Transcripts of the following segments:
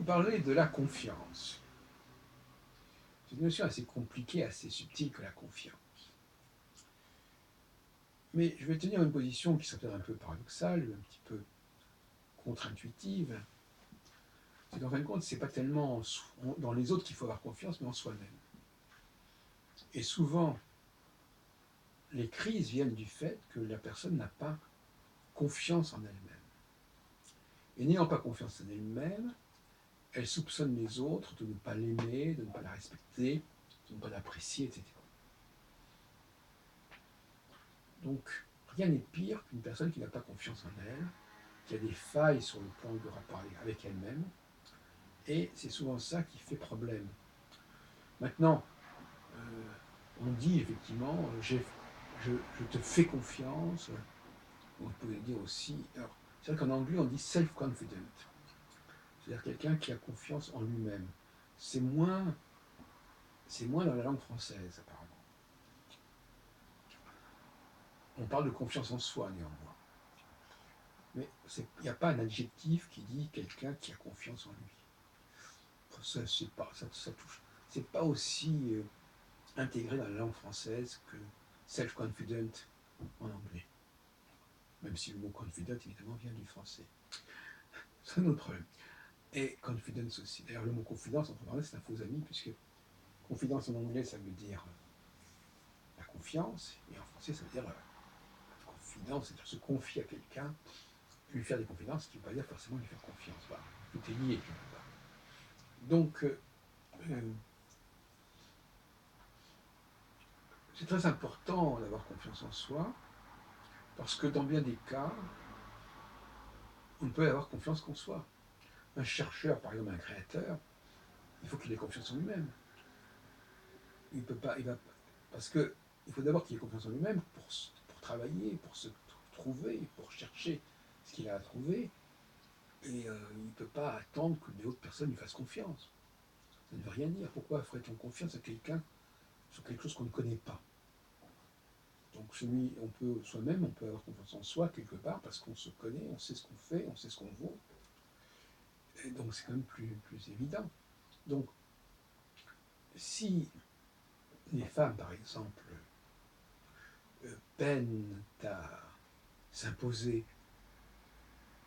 vous parler de la confiance. C'est une notion assez compliquée, assez subtile que la confiance. Mais je vais tenir une position qui serait peut-être un peu paradoxale, un petit peu contre-intuitive. C'est qu'en fin de compte, c'est pas tellement dans les autres qu'il faut avoir confiance, mais en soi-même. Et souvent, les crises viennent du fait que la personne n'a pas confiance en elle-même. Et n'ayant pas confiance en elle-même, elle soupçonne les autres de ne pas l'aimer, de ne pas la respecter, de ne pas l'apprécier, etc. Donc, rien n'est pire qu'une personne qui n'a pas confiance en elle, qui a des failles sur le plan du rapport avec elle-même, et c'est souvent ça qui fait problème. Maintenant, on dit effectivement, je te fais confiance, on peut dire aussi, alors, c'est vrai qu'en anglais on dit self-confident, c'est-à-dire quelqu'un qui a confiance en lui-même. C'est moins dans la langue française apparemment. On parle de confiance en soi néanmoins. Mais il n'y a pas un adjectif qui dit quelqu'un qui a confiance en lui. Ça touche. C'est pas aussi intégré dans la langue française que self-confident en anglais. Même si le mot confident, évidemment, vient du français. C'est un autre problème. Et confidence aussi. D'ailleurs, le mot confidence, entre parenthèses, c'est un faux ami, puisque confidence en anglais, ça veut dire la confiance, et en français, ça veut dire la confidence, c'est-à-dire se confier à quelqu'un, lui faire des confidences, ce qui ne veut pas dire forcément lui faire confiance. Voilà. Tout est lié, quelque part. Donc, c'est très important d'avoir confiance en soi, parce que dans bien des cas, on ne peut avoir confiance qu'en soi. Un chercheur, par exemple un créateur, il faut qu'il ait confiance en lui-même. Il peut pas, parce que il faut d'abord qu'il ait confiance en lui-même pour travailler, pour se trouver, pour chercher ce qu'il a à trouver. Et il ne peut pas attendre que les autres personnes lui fassent confiance. Ça ne veut rien dire. Pourquoi ferait-on confiance à quelqu'un sur quelque chose qu'on ne connaît pas? Donc soi-même, on peut avoir confiance en soi quelque part parce qu'on se connaît, on sait ce qu'on fait, on sait ce qu'on vaut. Et donc c'est quand même plus évident. Donc si les femmes, par exemple, peinent à s'imposer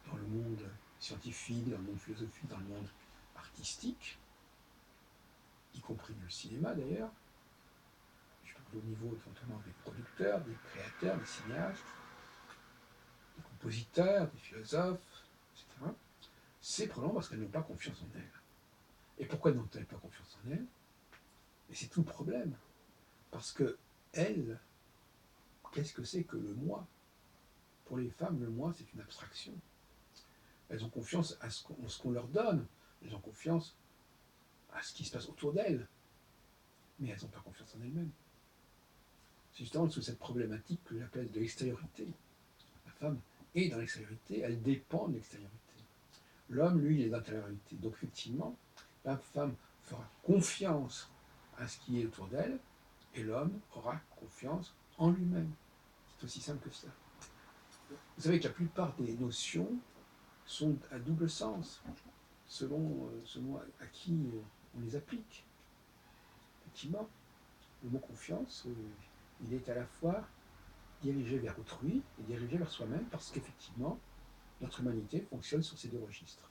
dans le monde scientifique, dans le monde philosophique, dans le monde artistique, y compris le cinéma d'ailleurs, je parle au niveau éventuellement des producteurs, des créateurs, des cinéastes, des compositeurs, des philosophes, etc., c'est probablement parce qu'elles n'ont pas confiance en elles. Et pourquoi n'ont-elles pas confiance en elles? Et c'est tout le problème. Parce que elles, qu'est-ce que c'est que le moi? Pour les femmes, le moi, c'est une abstraction. Elles ont confiance à ce qu'on leur donne. Elles ont confiance à ce qui se passe autour d'elles. Mais elles n'ont pas confiance en elles-mêmes. C'est justement sous cette problématique que j'appelle de l'extériorité. La femme est dans l'extériorité, elle dépend de l'extériorité. L'homme, lui, il est dans l'intériorité. Donc effectivement, la femme fera confiance à ce qui est autour d'elle, et l'homme aura confiance en lui-même. C'est aussi simple que ça. Vous savez que la plupart des notions sont à double sens, selon à qui on les applique. Effectivement, le mot confiance, il est à la fois dirigé vers autrui et dirigé vers soi-même, parce qu'effectivement, notre humanité fonctionne sur ces deux registres.